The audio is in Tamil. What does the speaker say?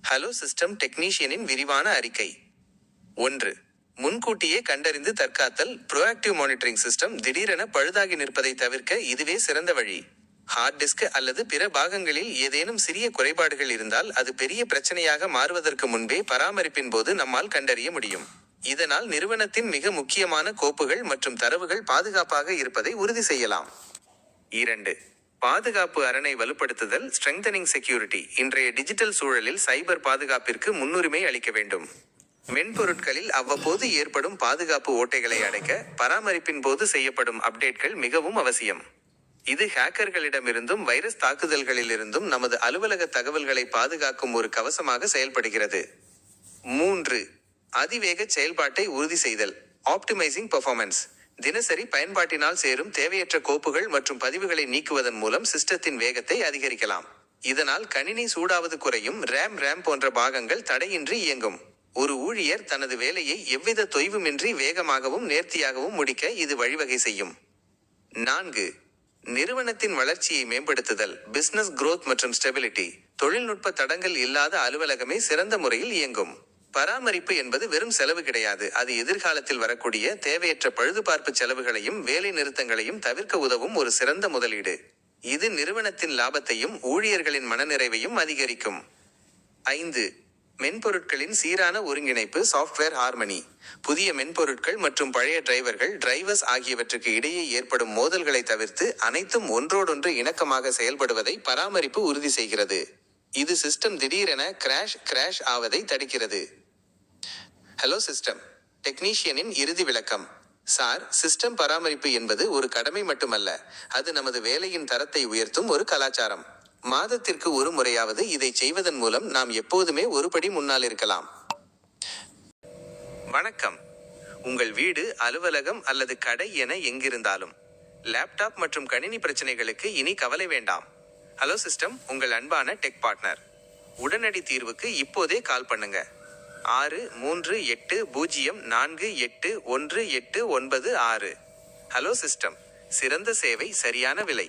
ஹலோ சிஸ்டம் டெக்னீஷியனின் விரிவான அறிக்கை. 1. முன்கூட்டியே கண்டறிந்து தற்காத்தல். ப்ரோஆக்டிவ் மானிட்டரிங் சிஸ்டம் திடீரென பழுதாகி நிற்பதை தவிர்க்க இதுவே சிறந்த வழி. ஹார்ட் டிஸ்க் அல்லது பிற பாகங்களில் ஏதேனும் சிறிய குறைபாடுகள் இருந்தால் அது பெரிய பிரச்சனையாக மாறுவதற்கு முன்பே பராமரிப்பின் போது நம்மால் கண்டறிய முடியும். இதனால் நிறுவனத்தின் மிக முக்கியமான கோப்புகள் மற்றும் தரவுகள் பாதுகாப்பாக இருப்பதை உறுதி செய்யலாம். 2. பாதுகாப்பு அரணை வலுப்படுத்துதல். Strengthening security. இன்றைய டிஜிட்டல் சூழலில் சைபர் பாதுகாப்பிற்கு முன்னுரிமை அளிக்க வேண்டும். மென்பொருட்களில் அவ்வப்போது ஏற்படும் பாதுகாப்பு ஓட்டைகளை அடைக்க பராமரிப்பின் போது செய்யப்படும் அப்டேட்கள் மிகவும் அவசியம். இது ஹேக்கர்களிடமிருந்தும் வைரஸ் தாக்குதல்களிலிருந்தும் நமது அலுவலக தகவல்களை பாதுகாக்கும் ஒரு கவசமாக செயல்படுகிறது. 3. அதிவேக செயல்பாட்டை உறுதி செய்தல். Optimising performance. தினசரி பயன்பாட்டினால் சேரும் தேவையற்ற கோப்புகள் மற்றும் பதிவுகளை நீக்குவதன் மூலம் சிஸ்டத்தின் வேகத்தை அதிகரிக்கலாம். இதனால் கணினி சூடாவது குறையும். ரேம் போன்ற பாகங்கள் தடையின்றி இயங்கும். ஒரு ஊழியர் தனது வேலையை எவ்வித தொய்வுமின்றி வேகமாகவும் நேர்த்தியாகவும் முடிக்க இது வழிவகை செய்யும். 4. நிறுவனத்தின் வளர்ச்சியை மேம்படுத்துதல். பிசினஸ் growth மற்றும் ஸ்டெபிலிட்டி. தொழில்நுட்ப தடங்கள் இல்லாத அலுவலகமே சிறந்த முறையில் இயங்கும். பராமரிப்பு என்பது வெறும் செலவு கிடையாது. அது எதிர்காலத்தில் வரக்கூடிய தேவையற்ற பழுதுபார்ப்பு செலவுகளையும் வேலை நிறுத்தங்களையும் தவிர்க்க உதவும் ஒரு சிறந்த முதலீடு. இது நிறுவனத்தின் லாபத்தையும் ஊழியர்களின் மனநிறைவையும் அதிகரிக்கும். 5. மென்பொருட்களின் சீரான ஒருங்கிணைப்பு. Software harmony. புதிய மென்பொருட்கள் மற்றும் பழைய டிரைவர்ஸ் ஆகியவற்றுக்கு இடையே ஏற்படும் மோதல்களை தவிர்த்து அனைத்தும் ஒன்றோடொன்று இணக்கமாக செயல்படுவதை பராமரிப்பு உறுதி செய்கிறது. இது சிஸ்டம் திடீரென கிராஷ் ஆவதை தடுக்கிறது. ஹலோ சிஸ்டம் டெக்னீஷியனின் இறுதி விளக்கம். சார், சிஸ்டம் பராமரிப்பு என்பது ஒரு கடமை மட்டுமல்ல, அது நமது வேலையின் தரத்தை உயர்த்தும் ஒரு கலாச்சாரம். மாதத்திற்கு ஒரு முறையாவது இதை செய்வதன் மூலம் நாம் எப்போதுமே ஒருபடி முன்னால் இருக்கலாம். வணக்கம். உங்கள் வீடு, அலுவலகம் அல்லது கடை என எங்கிருந்தாலும் லேப்டாப் மற்றும் கணினி பிரச்சனைகளுக்கு இனி கவலை வேண்டாம். ஹலோ சிஸ்டம் உங்கள் அன்பான டெக் பார்ட்னர். உடனடி தீர்வுக்கு இப்போதே கால் பண்ணுங்க. 638048186. Hello system. சிறந்த சேவை, சரியான விலை.